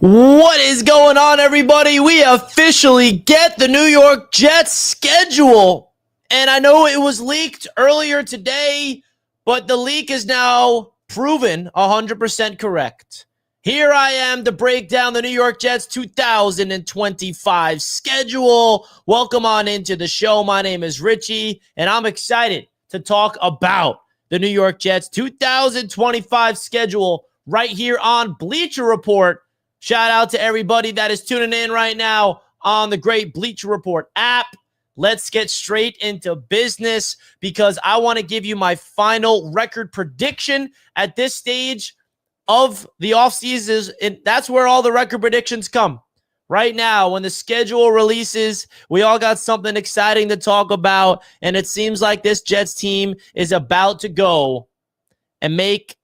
What is going on, everybody? We officially get the New York Jets schedule. And I know it was leaked earlier today, but the leak is now proven 100% correct. Here I am to break down the New York Jets 2025 schedule. Welcome on into the show. My name is Richie, and I'm excited to talk about the New York Jets 2025 schedule right here on Bleacher Report. Shout out to everybody that is tuning in right now on the great Bleacher Report app. Let's get straight into business because I want to give you my final record prediction at this stage of the offseason. And that's where all the record predictions come. Right now, when the schedule releases, we all got something exciting to talk about. And it seems like this Jets team is about to go and make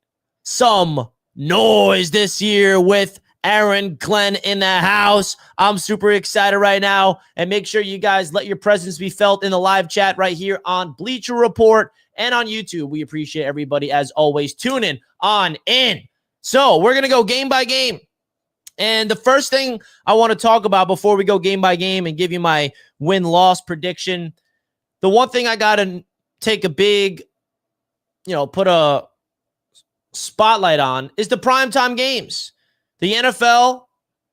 some noise this year with Aaron Glenn in the house. I'm super excited right now. And make sure you guys let your presence be felt in the live chat right here on Bleacher Report and on YouTube. We appreciate everybody, as always, tuning on in. So we're going to go game by game. And the first thing I want to talk about before we go game by game and give you my win-loss prediction, the one thing I got to take a big, put a spotlight on is the primetime games. The NFL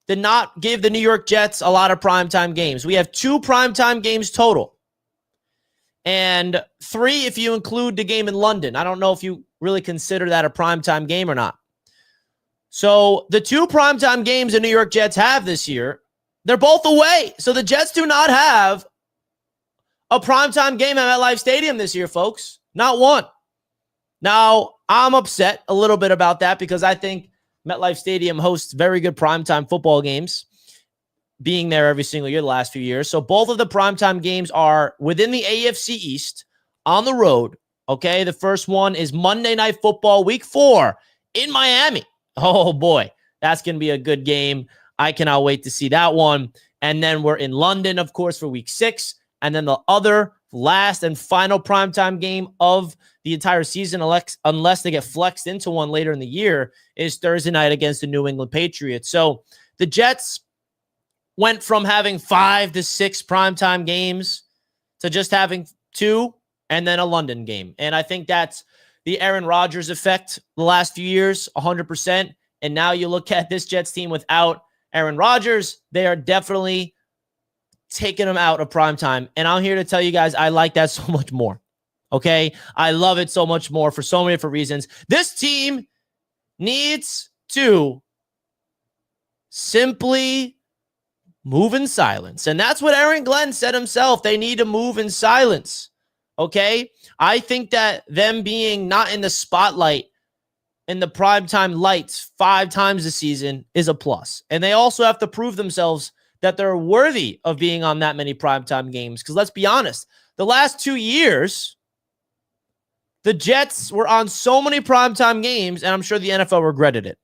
did not give the New York Jets a lot of primetime games. We have 2 primetime games total. And 3 if you include the game in London. I don't know if you really consider that a primetime game or not. So the 2 primetime games the New York Jets have this year, they're both away. So the Jets do not have a primetime game at MetLife Stadium this year, folks. Not one. Now, I'm upset a little bit about that because I think MetLife Stadium hosts very good primetime football games, being there every single year the last few years. So both of the primetime games are within the AFC East on the road. Okay, the first one is Monday Night Football Week 4 in Miami. Oh, boy, that's going to be a good game. I cannot wait to see that one. And then we're in London, of course, for Week 6. And then the other last and final primetime game of the entire season, unless they get flexed into one later in the year, is Thursday night against the New England Patriots. So the Jets went from having 5 to 6 primetime games to just having 2 and then a London game. And I think that's the Aaron Rodgers effect the last few years, 100%. And now you look at this Jets team without Aaron Rodgers, they are definitely taking them out of primetime. And I'm here to tell you guys, I like that so much more. Okay? I love it so much more for so many different reasons. This team needs to simply move in silence. And that's what Aaron Glenn said himself. They need to move in silence. Okay? I think that them being not in the spotlight in the primetime lights 5 times this season is a plus. And they also have to prove themselves that they're worthy of being on that many primetime games. Because let's be honest, the last 2 years, the Jets were on so many primetime games, and I'm sure the NFL regretted it.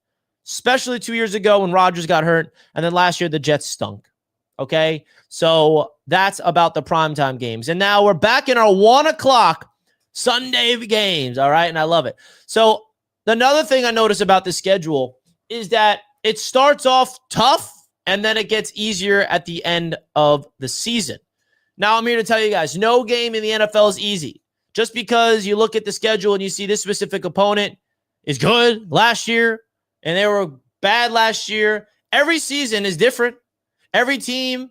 Especially 2 years ago when Rodgers got hurt, and then last year the Jets stunk. Okay? So that's about the primetime games. And now we're back in our 1 o'clock Sunday games, all right? And I love it. So another thing I notice about the schedule is that it starts off tough, and then it gets easier at the end of the season. Now, I'm here to tell you guys, no game in the NFL is easy. Just because you look at the schedule and you see this specific opponent is good last year, and they were bad last year, every season is different. Every team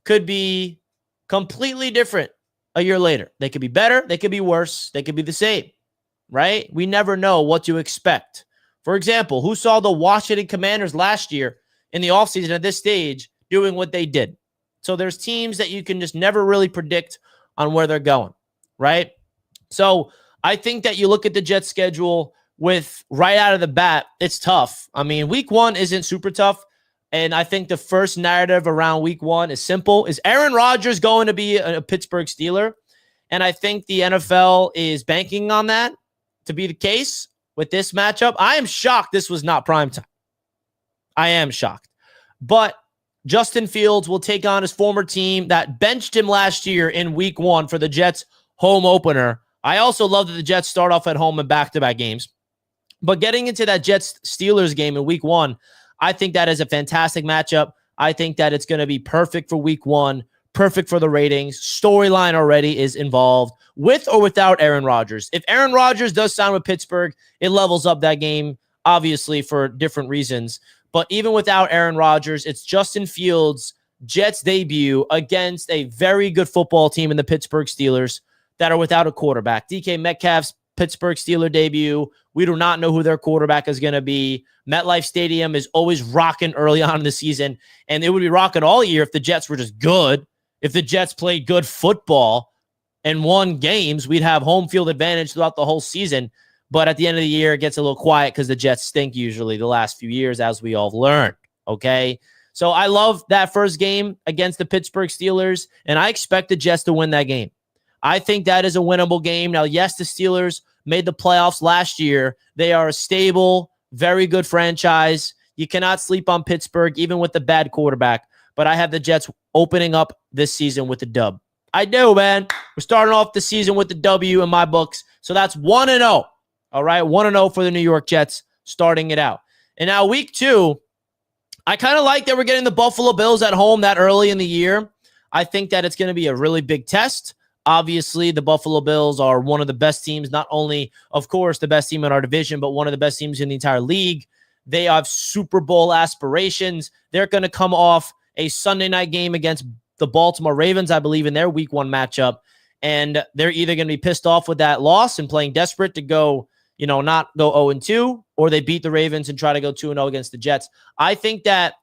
could be completely different a year later. They could be better. They could be worse. They could be the same, right? We never know what to expect. For example, who saw the Washington Commanders last year in the offseason at this stage doing what they did? So there's teams that you can just never really predict on where they're going, right? So I think that you look at the Jets schedule with right out of the bat, it's tough. I mean, week 1 isn't super tough. And I think the first narrative around week 1 is simple. Is Aaron Rodgers going to be a Pittsburgh Steeler? And I think the NFL is banking on that to be the case with this matchup. I am shocked this was not primetime. I am shocked. But Justin Fields will take on his former team that benched him last year in week 1 for the Jets home opener. I also love that the Jets start off at home in back-to-back games. But getting into that Jets-Steelers game in week 1, I think that is a fantastic matchup. I think that it's going to be perfect for week 1, perfect for the ratings. Storyline already is involved with or without Aaron Rodgers. If Aaron Rodgers does sign with Pittsburgh, it levels up that game, obviously, for different reasons. But even without Aaron Rodgers, it's Justin Fields' Jets debut against a very good football team in the Pittsburgh Steelers that are without a quarterback. DK Metcalf's Pittsburgh Steeler debut. We do not know who their quarterback is going to be. MetLife Stadium is always rocking early on in the season, and it would be rocking all year if the Jets were just good. If the Jets played good football and won games, we'd have home field advantage throughout the whole season. But at the end of the year, it gets a little quiet because the Jets stink usually the last few years, as we all learned, okay? So I love that first game against the Pittsburgh Steelers, and I expect the Jets to win that game. I think that is a winnable game. Now, yes, the Steelers made the playoffs last year. They are a stable, very good franchise. You cannot sleep on Pittsburgh, even with the bad quarterback. But I have the Jets opening up this season with a dub. I do, man. We're starting off the season with the W in my books. So that's 1-0. All right, 1-0 for the New York Jets, starting it out. And now week 2, I kind of like that we're getting the Buffalo Bills at home that early in the year. I think that it's going to be a really big test. Obviously, the Buffalo Bills are one of the best teams, not only, of course, the best team in our division, but one of the best teams in the entire league. They have Super Bowl aspirations. They're going to come off a Sunday night game against the Baltimore Ravens, I believe, in their week 1 matchup. And they're either going to be pissed off with that loss and playing desperate to go, not go 0-2, or they beat the Ravens and try to go 2-0 against the Jets. I think that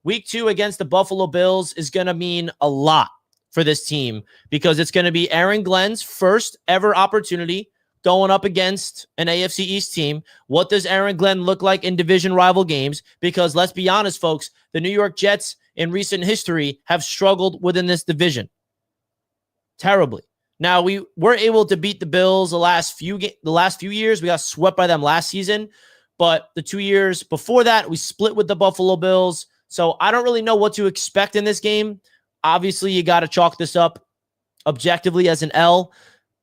week 2 against the Buffalo Bills is going to mean a lot for this team because it's going to be Aaron Glenn's first ever opportunity going up against an AFC East team. What does Aaron Glenn look like in division rival games? Because let's be honest, folks, the New York Jets in recent history have struggled within this division terribly. Now, we were able to beat the Bills the last few years. We got swept by them last season. But the 2 years before that, we split with the Buffalo Bills. So I don't really know what to expect in this game. Obviously, you got to chalk this up objectively as an L.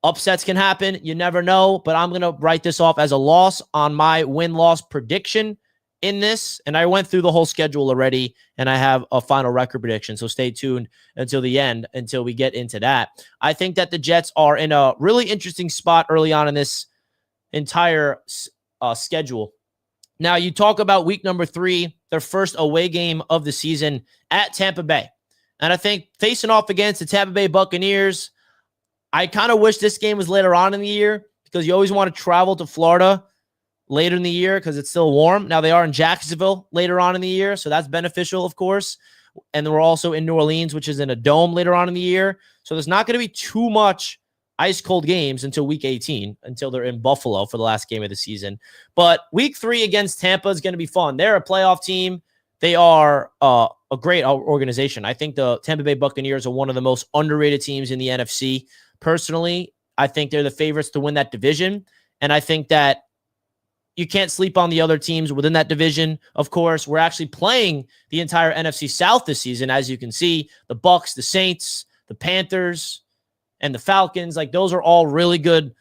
Upsets can happen. You never know. But I'm going to write this off as a loss on my win-loss prediction in this. And I went through the whole schedule already, and I have a final record prediction. So stay tuned until the end, until we get into that. I think that the Jets are in a really interesting spot early on in this entire schedule. Now, you talk about week number 3, their first away game of the season at Tampa Bay. And I think facing off against the Tampa Bay Buccaneers, I kind of wish this game was later on in the year because you always want to travel to Florida later in the year because it's still warm. Now, they are in Jacksonville later on in the year, so that's beneficial, of course. And we're also in New Orleans, which is in a dome later on in the year. So there's not going to be too much ice-cold games until week 18, until they're in Buffalo for the last game of the season. But week 3 against Tampa is going to be fun. They're a playoff team. They are a great organization. I think the Tampa Bay Buccaneers are one of the most underrated teams in the NFC. Personally, I think they're the favorites to win that division. And I think that you can't sleep on the other teams within that division. Of course, we're actually playing the entire NFC South this season. As you can see, the Bucs, the Saints, the Panthers, and the Falcons, like those are all really good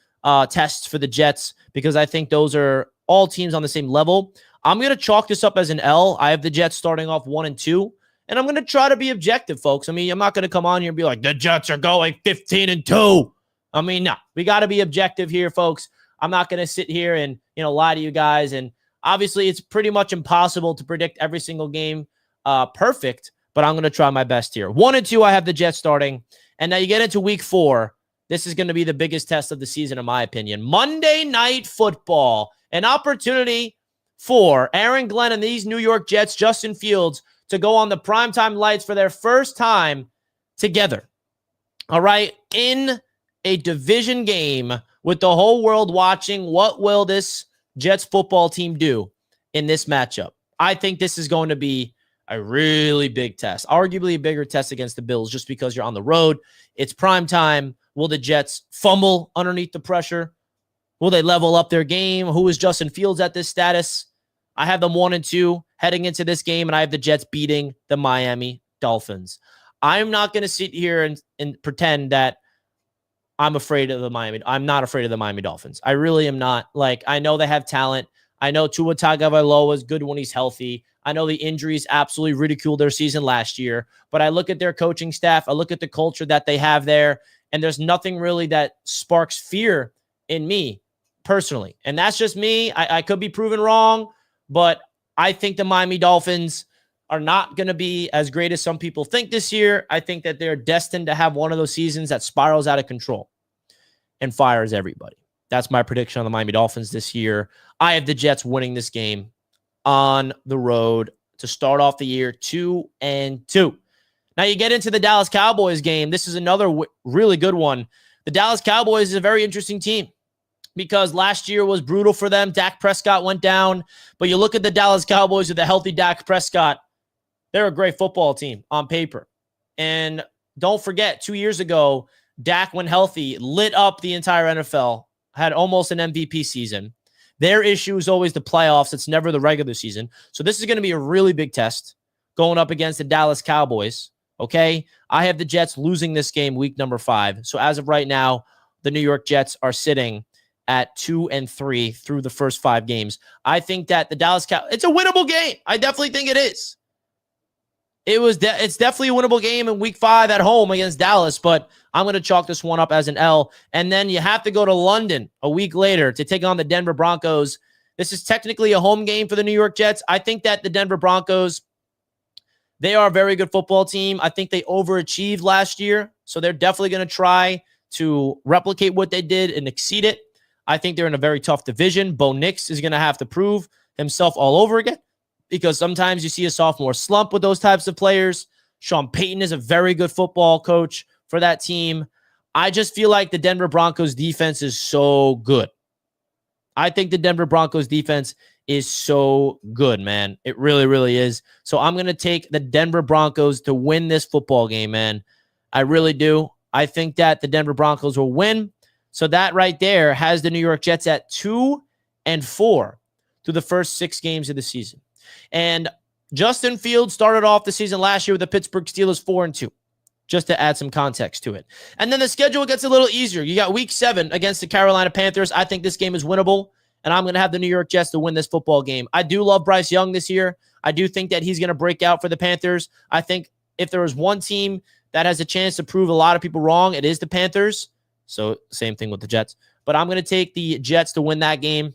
tests for the Jets because I think those are all teams on the same level. I'm going to chalk this up as an L. I have the Jets starting off 1-2, and I'm going to try to be objective, folks. I mean, I'm not going to come on here and be like, the Jets are going 15-2. I mean, no, we got to be objective here, folks. I'm not going to sit here and, lie to you guys. And obviously, it's pretty much impossible to predict every single game perfect, but I'm going to try my best here. 1-2, I have the Jets starting. And now you get into week 4. This is going to be the biggest test of the season, in my opinion. Monday Night Football, an opportunity for Aaron Glenn and these New York Jets, Justin Fields, to go on the primetime lights for their first time together. All right, in a division game with the whole world watching, what will this Jets football team do in this matchup? I think this is going to be a really big test, arguably a bigger test against the Bills just because you're on the road. It's prime time. Will the Jets fumble underneath the pressure? Will they level up their game? Who is Justin Fields at this status? I have them 1-2 heading into this game, and I have the Jets beating the Miami Dolphins. I'm not going to sit here and pretend that I'm not afraid of the Miami Dolphins. I really am not. Like, I know they have talent. I know Tua Tagovailoa is good when he's healthy. I know the injuries absolutely ridiculed their season last year, but I look at their coaching staff, I look at the culture that they have there, and there's nothing really that sparks fear in me personally. And that's just me. I could be proven wrong, but I think the Miami Dolphins are not going to be as great as some people think this year. I think that they're destined to have one of those seasons that spirals out of control and fires everybody. That's my prediction on the Miami Dolphins this year. I have the Jets winning this game on the road to start off the year 2-2. Now you get into the Dallas Cowboys game. This is another really good one. The Dallas Cowboys is a very interesting team because last year was brutal for them. Dak Prescott went down, but you look at the Dallas Cowboys with a healthy Dak Prescott, they're a great football team on paper. And don't forget, 2 years ago, Dak, when healthy, lit up the entire NFL, had almost an MVP season. Their issue is always the playoffs. It's never the regular season. So this is going to be a really big test going up against the Dallas Cowboys. Okay? I have the Jets losing this game week number 5. So as of right now, the New York Jets are sitting at 2-3 through the first 5 games. I think that the Dallas Cowboys, it's a winnable game. I definitely think it is. It's definitely a winnable game in week 5 at home against Dallas, but I'm going to chalk this one up as an L. And then you have to go to London a week later to take on the Denver Broncos. This is technically a home game for the New York Jets. I think that the Denver Broncos, they are a very good football team. I think they overachieved last year, so they're definitely going to try to replicate what they did and exceed it. I think they're in a very tough division. Bo Nix is going to have to prove himself all over again, because sometimes you see a sophomore slump with those types of players. Sean Payton is a very good football coach for that team. I just feel like the Denver Broncos defense is so good. I think the Denver Broncos defense is so good, man. It really, really is. So I'm going to take the Denver Broncos to win this football game, man. I really do. I think that the Denver Broncos will win. So that right there has the New York Jets at 2-4 through the first 6 games of the season. And Justin Fields started off the season last year with the Pittsburgh Steelers 4-2, just to add some context to it. And then the schedule gets a little easier. You got week 7 against the Carolina Panthers. I think this game is winnable, and I'm going to have the New York Jets to win this football game. I do love Bryce Young this year. I do think that he's going to break out for the Panthers. I think if there is one team that has a chance to prove a lot of people wrong, it is the Panthers. So same thing with the Jets. But I'm going to take the Jets to win that game.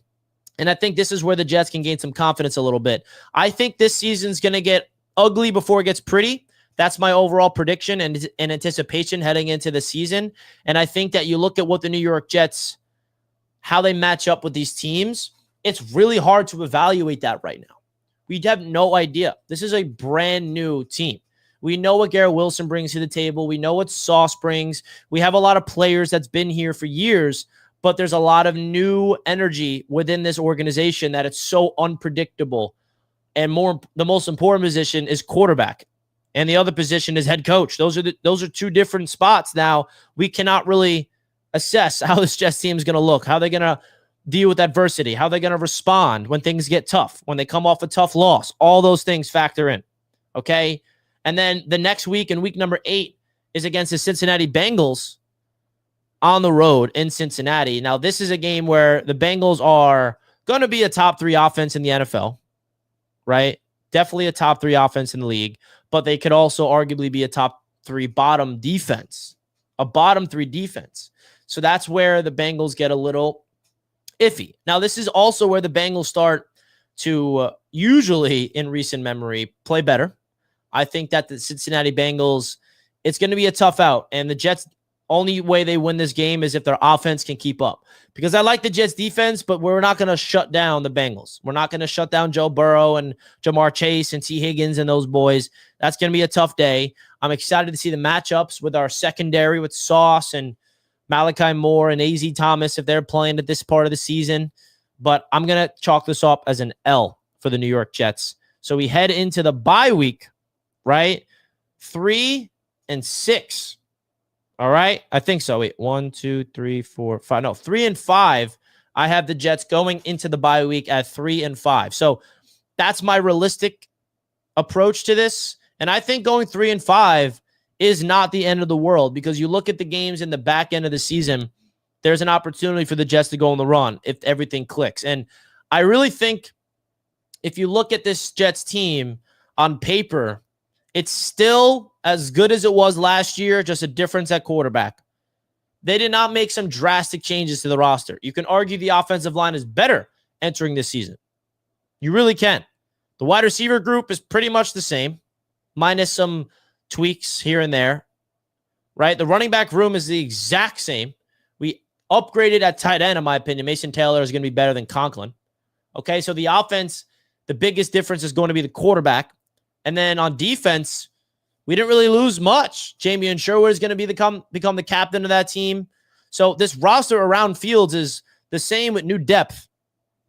And I think this is where the Jets can gain some confidence a little bit. I think this season's going to get ugly before it gets pretty. That's my overall prediction and anticipation heading into the season. And I think that you look at what the New York Jets, how they match up with these teams, it's really hard to evaluate that right now. We have no idea. This is a brand new team. We know what Garrett Wilson brings to the table. We know what Sauce brings. We have a lot of players that's been here for years, but there's a lot of new energy within this organization that it's so unpredictable. And the most important position is quarterback, and the other position is head coach. Those are 2 different spots. Now we cannot really assess how this Jets team is going to look, how they're going to deal with adversity, how they're going to respond when things get tough, when they come off a tough loss. All those things factor in. Okay. And then the next week, in week number 8, is against the Cincinnati Bengals on the road in Cincinnati. Now, this is a game where the Bengals are going to be a top 3 offense in the NFL, right? Definitely a top 3 offense in the league, but they could also arguably be a top 3 bottom defense, a bottom 3 defense. So that's where the Bengals get a little iffy. Now, this is also where the Bengals start to usually, in recent memory, play better. I think that the Cincinnati Bengals, it's going to be a tough out. And the Jets, only way they win this game is if their offense can keep up. Because I like the Jets defense, but we're not going to shut down the Bengals. We're not going to shut down Joe Burrow and Jamar Chase and T. Higgins and those boys. That's going to be a tough day. I'm excited to see the matchups with our secondary with Sauce and Malachi Moore and A.Z. Thomas if they're playing at this part of the season. But I'm going to chalk this up as an L for the New York Jets. So we head into the bye week, right? 3-6. All right. I think so. Wait, 1, 2, 3, 4, 5. No, 3-5. I have the Jets going into the bye week at 3-5. So that's my realistic approach to this. And I think going 3-5 is not the end of the world, because you look at the games in the back end of the season, there's an opportunity for the Jets to go on the run if everything clicks. And I really think if you look at this Jets team on paper, it's still as good as it was last year, just a difference at quarterback. They did not make some drastic changes to the roster. You can argue the offensive line is better entering this season. You really can. The wide receiver group is pretty much the same, minus some tweaks here and there, right? The running back room is the exact same. We upgraded at tight end, in my opinion. Mason Taylor is going to be better than Conklin. Okay, so the offense, the biggest difference is going to be the quarterback. And then on defense, we didn't really lose much. Jamie Sherwood is going to become the captain of that team. So this roster around Fields is the same with new depth.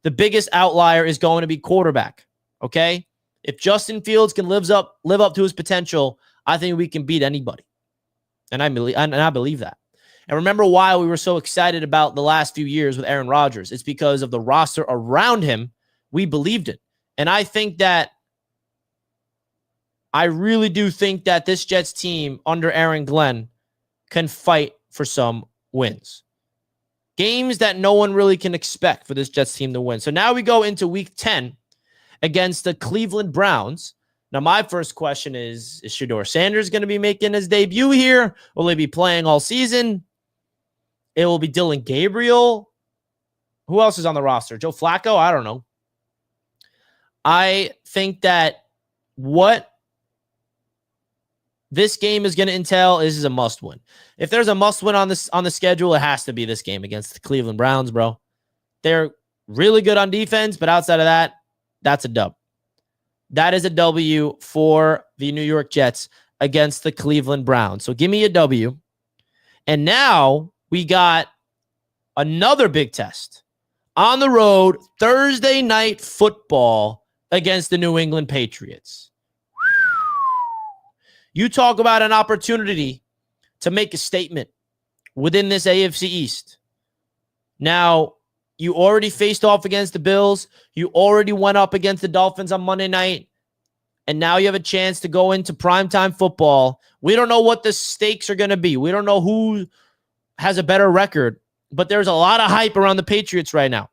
The biggest outlier is going to be quarterback. Okay? If Justin Fields can live up to his potential, I think we can beat anybody. And I believe that. And remember why we were so excited about the last few years with Aaron Rodgers. It's because of the roster around him. We believed it. And I really do think that this Jets team under Aaron Glenn can fight for some wins. Games that no one really can expect for this Jets team to win. So now we go into week 10 against the Cleveland Browns. Now, my first question is Shedeur Sanders going to be making his debut here? Will he be playing all season? It will be Dylan Gabriel. Who else is on the roster? Joe Flacco? I don't know. I think that what this game is going to entail is a must-win. If there's a must-win on the schedule, it has to be this game against the Cleveland Browns, bro. They're really good on defense, but outside of that, that's a dub. That is a W for the New York Jets against the Cleveland Browns. So give me a W. And now we got another big test on the road, Thursday night football against the New England Patriots. You talk about an opportunity to make a statement within this AFC East. Now, you already faced off against the Bills. You already went up against the Dolphins on Monday night. And now you have a chance to go into primetime football. We don't know what the stakes are going to be. We don't know who has a better record. But there's a lot of hype around the Patriots right now.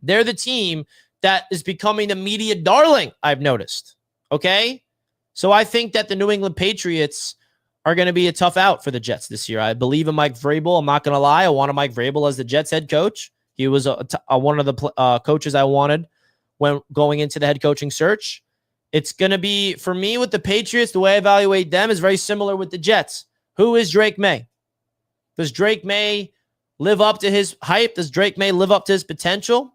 They're the team that is becoming the media darling, I've noticed. Okay? So I think that the New England Patriots are going to be a tough out for the Jets this year. I believe in Mike Vrabel. I'm not going to lie. I wanted Mike Vrabel as the Jets head coach. He was one of the coaches I wanted when going into the head coaching search. It's going to be, for me, with the Patriots, the way I evaluate them is very similar with the Jets. Who is Drake May? Does Drake May live up to his hype? Does Drake May live up to his potential?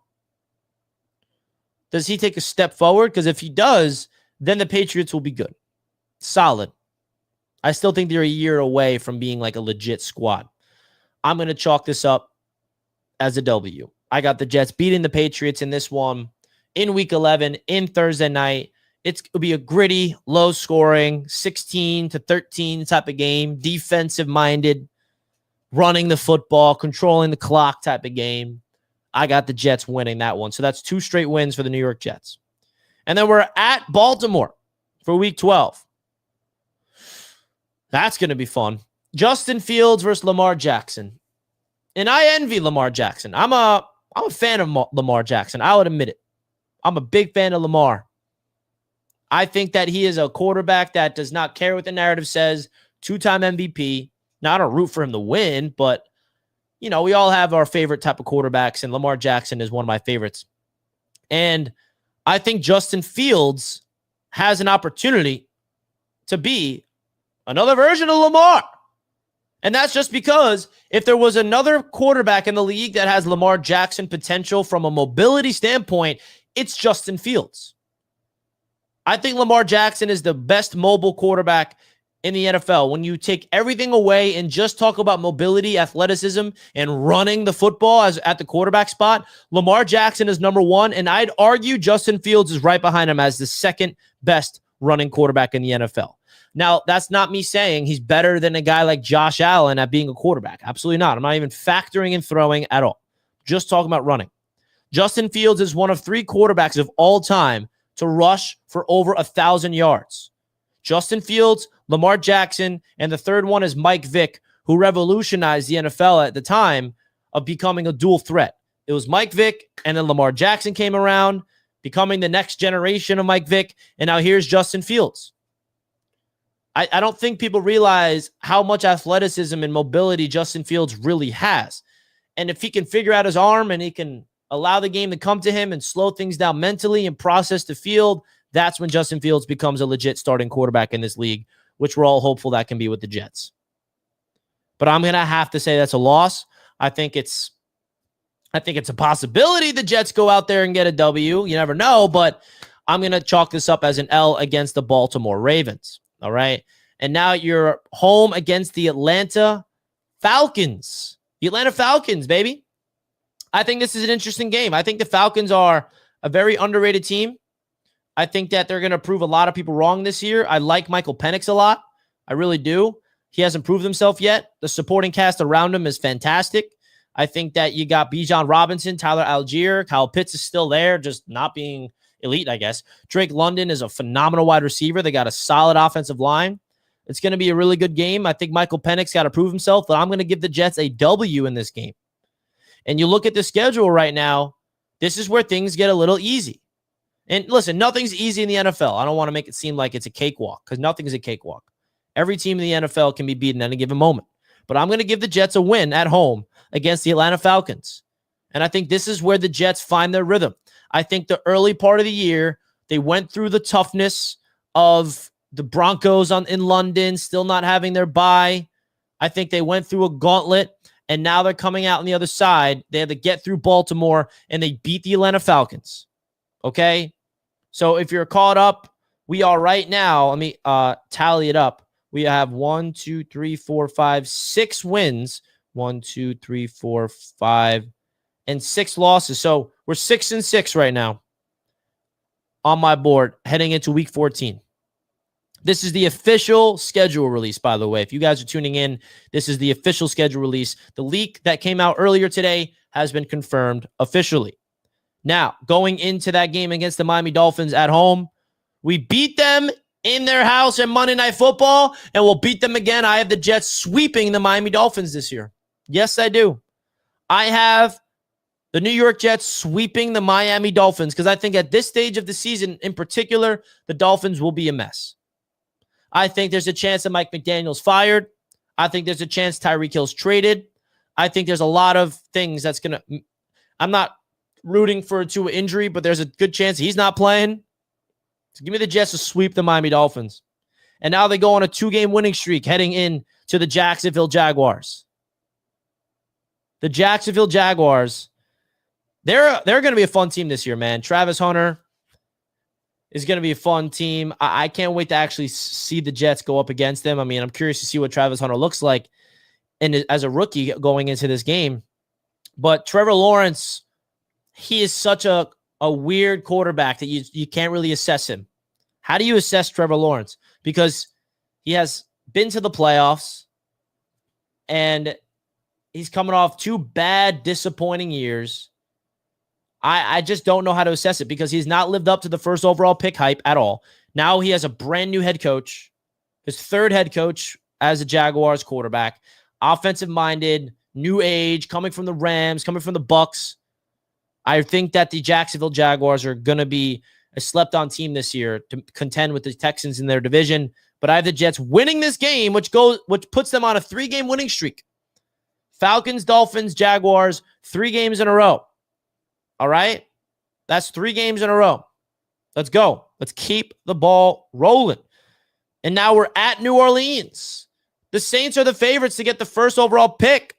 Does he take a step forward? Because if he does, then the Patriots will be good. Solid. I still think they're a year away from being like a legit squad. I'm going to chalk this up as a W. I got the Jets beating the Patriots in this one in week 11 in Thursday night. It'll be a gritty, low-scoring, 16-13 type of game, defensive-minded, running the football, controlling the clock type of game. I got the Jets winning that one. So that's 2 straight wins for the New York Jets. And then we're at Baltimore for week 12. That's going to be fun. Justin Fields versus Lamar Jackson. And I envy Lamar Jackson. I'm a fan of Lamar Jackson. I would admit it. I'm a big fan of Lamar. I think that he is a quarterback that does not care what the narrative says. 2-time MVP. Now, I don't root for him to win, but, you know, we all have our favorite type of quarterbacks, and Lamar Jackson is one of my favorites. And I think Justin Fields has an opportunity to be another version of Lamar. And that's just because if there was another quarterback in the league that has Lamar Jackson potential from a mobility standpoint, it's Justin Fields. I think Lamar Jackson is the best mobile quarterback in the NFL. When you take everything away and just talk about mobility, athleticism, and running the football as at the quarterback spot, Lamar Jackson is number 1, and I'd argue Justin Fields is right behind him as the second best running quarterback in the NFL. Now, that's not me saying he's better than a guy like Josh Allen at being a quarterback. Absolutely not. I'm not even factoring in throwing at all. Just talking about running. Justin Fields is one of 3 quarterbacks of all time to rush for over 1,000 yards. Justin Fields, Lamar Jackson, and the third one is Mike Vick, who revolutionized the NFL at the time of becoming a dual threat. It was Mike Vick, and then Lamar Jackson came around, becoming the next generation of Mike Vick, and now here's Justin Fields. I don't think people realize how much athleticism and mobility Justin Fields really has. And if he can figure out his arm and he can allow the game to come to him and slow things down mentally and process the field, that's when Justin Fields becomes a legit starting quarterback in this league, which we're all hopeful that can be with the Jets. But I'm going to have to say that's a loss. I think it's a possibility the Jets go out there and get a W. You never know, but I'm going to chalk this up as an L against the Baltimore Ravens. All right. And now you're home against the Atlanta Falcons. The Atlanta Falcons, baby. I think this is an interesting game. I think the Falcons are a very underrated team. I think that they're going to prove a lot of people wrong this year. I like Michael Penix a lot. I really do. He hasn't proved himself yet. The supporting cast around him is fantastic. I think that you got Bijan Robinson, Tyler Algier, Kyle Pitts is still there, just not being elite, I guess. Drake London is a phenomenal wide receiver. They got a solid offensive line. It's going to be a really good game. I think Michael Penix got to prove himself, but I'm going to give the Jets a W in this game. And you look at the schedule right now, this is where things get a little easy. And listen, nothing's easy in the NFL. I don't want to make it seem like it's a cakewalk because nothing's a cakewalk. Every team in the NFL can be beaten at any given moment. But I'm going to give the Jets a win at home against the Atlanta Falcons. And I think this is where the Jets find their rhythm. I think the early part of the year, they went through the toughness of the Broncos in London, still not having their bye. I think they went through a gauntlet, and now they're coming out on the other side. They had to get through Baltimore, and they beat the Atlanta Falcons. Okay? So if you're caught up, we are right now, let me tally it up. We have 1, 2, 3, 4, 5, 6 wins. 1, 2, 3, 4, 5, and 6 losses. So we're 6-6 right now on my board heading into week 14. This is the official schedule release, by the way. If you guys are tuning in, this is the official schedule release. The leak that came out earlier today has been confirmed officially. Now, going into that game against the Miami Dolphins at home, we beat them in their house in Monday Night Football, and we'll beat them again. I have the Jets sweeping the Miami Dolphins this year. Yes, I do. I have the New York Jets sweeping the Miami Dolphins because I think at this stage of the season in particular, the Dolphins will be a mess. I think there's a chance that Mike McDaniel's fired. I think there's a chance Tyreek Hill's traded. I think there's a lot of things that's going to – I'm not rooting for a Tua injury, but there's a good chance he's not playing. So give me the Jets to sweep the Miami Dolphins. And now they go on a 2-game winning streak heading in to the Jacksonville Jaguars. The Jacksonville Jaguars, they're going to be a fun team this year, man. Travis Hunter is going to be a fun team. I can't wait to actually see the Jets go up against them. I mean, I'm curious to see what Travis Hunter looks like as a rookie going into this game. But Trevor Lawrence, he is such a weird quarterback that you can't really assess him. How do you assess Trevor Lawrence? Because he has been to the playoffs and he's coming off 2 bad, disappointing years. I just don't know how to assess it because he's not lived up to the first overall pick hype at all. Now he has a brand new head coach, his 3rd head coach as a Jaguars quarterback, offensive-minded, new age, coming from the Rams, coming from the Bucks. I think that the Jacksonville Jaguars are going to be a slept-on team this year to contend with the Texans in their division. But I have the Jets winning this game, which puts them on a 3-game winning streak. Falcons, Dolphins, Jaguars, 3 games in a row. All right? That's 3 games in a row. Let's go. Let's keep the ball rolling. And now we're at New Orleans. The Saints are the favorites to get the 1st overall pick.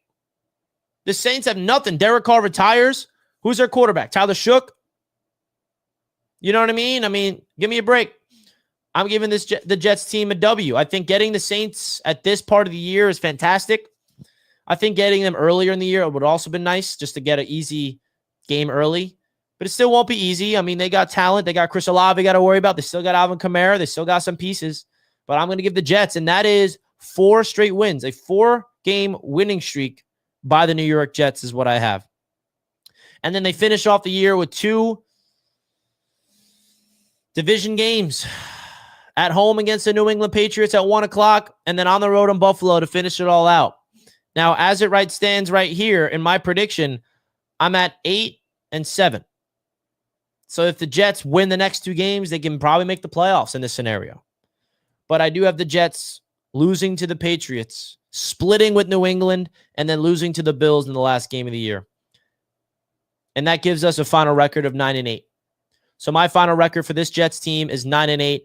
The Saints have nothing. Derek Carr retires. Who's their quarterback? Tyler Shook? You know what I mean? Give me a break. I'm giving the Jets team a W. I think getting the Saints at this part of the year is fantastic. I think getting them earlier in the year would also be nice just to get an easy game early. But it still won't be easy. I mean, they got talent. They got Chris Olave got to worry about. They still got Alvin Kamara. They still got some pieces. But I'm going to give the Jets, and that is 4 straight wins. A 4-game winning streak by the New York Jets is what I have. And then they finish off the year with 2 division games. At home against the New England Patriots at 1 o'clock, and then on the road in Buffalo to finish it all out. Now, as it stands right here in my prediction, I'm at 8-7. So if the Jets win the next 2 games, they can probably make the playoffs in this scenario. But I do have the Jets losing to the Patriots, splitting with New England, and then losing to the Bills in the last game of the year. And that gives us a final record of 9-8. So my final record for this Jets team is 9-8.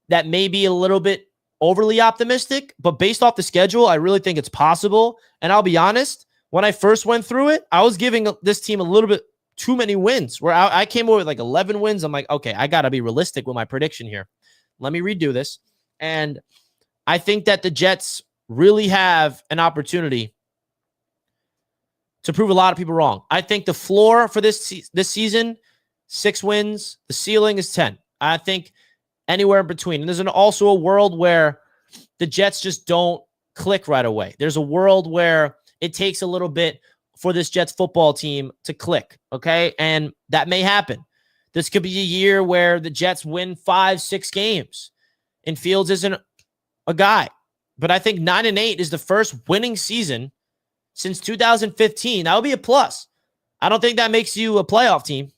That may be a little bit overly optimistic, but based off the schedule, I really think it's possible. And I'll be honest, when I first went through it, I was giving this team a little bit too many wins, where I came away with like 11 wins. I'm like, okay, I got to be realistic with my prediction here. Let me redo this. And I think that the Jets really have an opportunity to prove a lot of people wrong. I think the floor for this season, 6 wins. The ceiling is 10. I think anywhere in between. And there's also a world where the Jets just don't click right away. There's a world where it takes a little bit for this Jets football team to click, okay? And that may happen. This could be a year where the Jets win 5-6 games and Fields isn't a guy. But I think 9-8 is the first winning season since 2015. That would be a plus. I don't think that makes you a playoff team.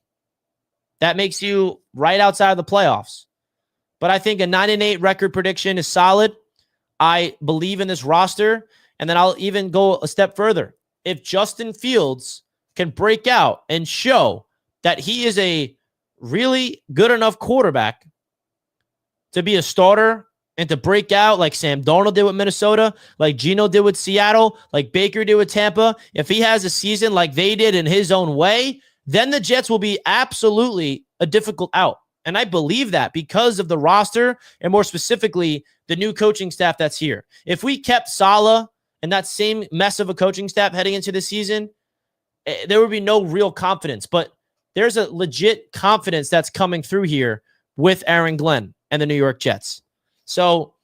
That makes you right outside of the playoffs. But I think a 9-8 record prediction is solid. I believe in this roster. And then I'll even go a step further. If Justin Fields can break out and show that he is a really good enough quarterback to be a starter and to break out like Sam Darnold did with Minnesota, like Geno did with Seattle, like Baker did with Tampa, if he has a season like they did in his own way, then the Jets will be absolutely a difficult out. And I believe that because of the roster and more specifically, the new coaching staff that's here. If we kept Saleh and that same mess of a coaching staff heading into the season, there would be no real confidence. But there's a legit confidence that's coming through here with Aaron Glenn and the New York Jets. So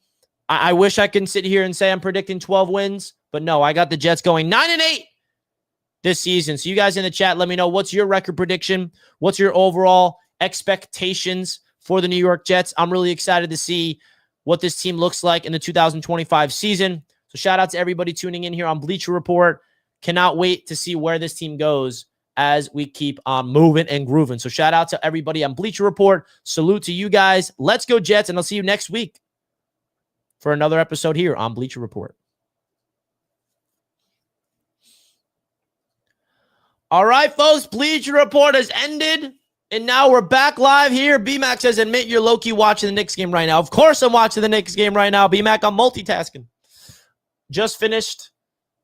I wish I can sit here and say I'm predicting 12 wins, but no, I got the Jets going 9-8 this season. So you guys in the chat, let me know what's your record prediction. What's your overall expectations for the New York Jets? I'm really excited to see what this team looks like in the 2025 season. So shout out to everybody tuning in here on Bleacher Report. Cannot wait to see where this team goes as we keep on moving and grooving. So shout out to everybody on Bleacher Report. Salute to you guys. Let's go Jets, and I'll see you next week for another episode here on Bleacher Report. All right, folks, Bleacher Report has ended, and now we're back live here. BMAC says, admit you're low-key watching the Knicks game right now. Of course I'm watching the Knicks game right now. BMAC, I'm multitasking. Just finished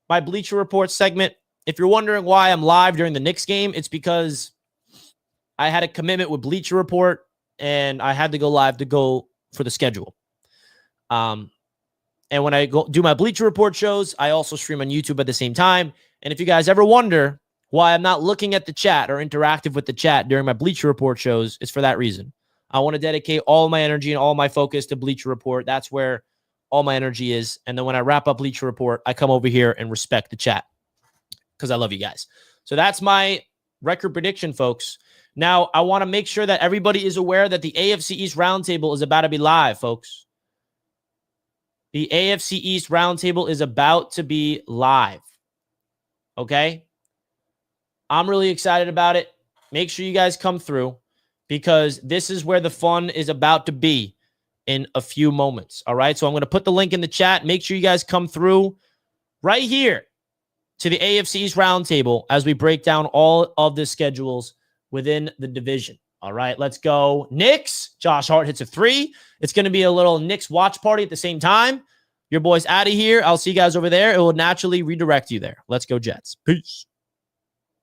my Bleacher Report segment. If you're wondering why I'm live during the Knicks game, it's because I had a commitment with Bleacher Report, and I had to go live to go for the schedule. And when I go do my Bleacher Report shows, I also stream on YouTube at the same time. And if you guys ever wonder why I'm not looking at the chat or interactive with the chat during my Bleacher Report shows, it's for that reason. I want to dedicate all my energy and all my focus to Bleacher Report. That's where all my energy is. And then when I wrap up Bleacher Report, I come over here and respect the chat because I love you guys. So that's my record prediction, folks. Now, I want to make sure that everybody is aware that the AFC East Roundtable is about to be live, folks. The AFC East Roundtable is about to be live. Okay? I'm really excited about it. Make sure you guys come through because this is where the fun is about to be in a few moments. All right? So I'm going to put the link in the chat. Make sure you guys come through right here to the AFC East Roundtable as we break down all of the schedules within the division. All right, let's go. Knicks. Josh Hart hits a 3. It's going to be a little Knicks watch party at the same time. Your boy's out of here. I'll see you guys over there. It will naturally redirect you there. Let's go Jets. Peace.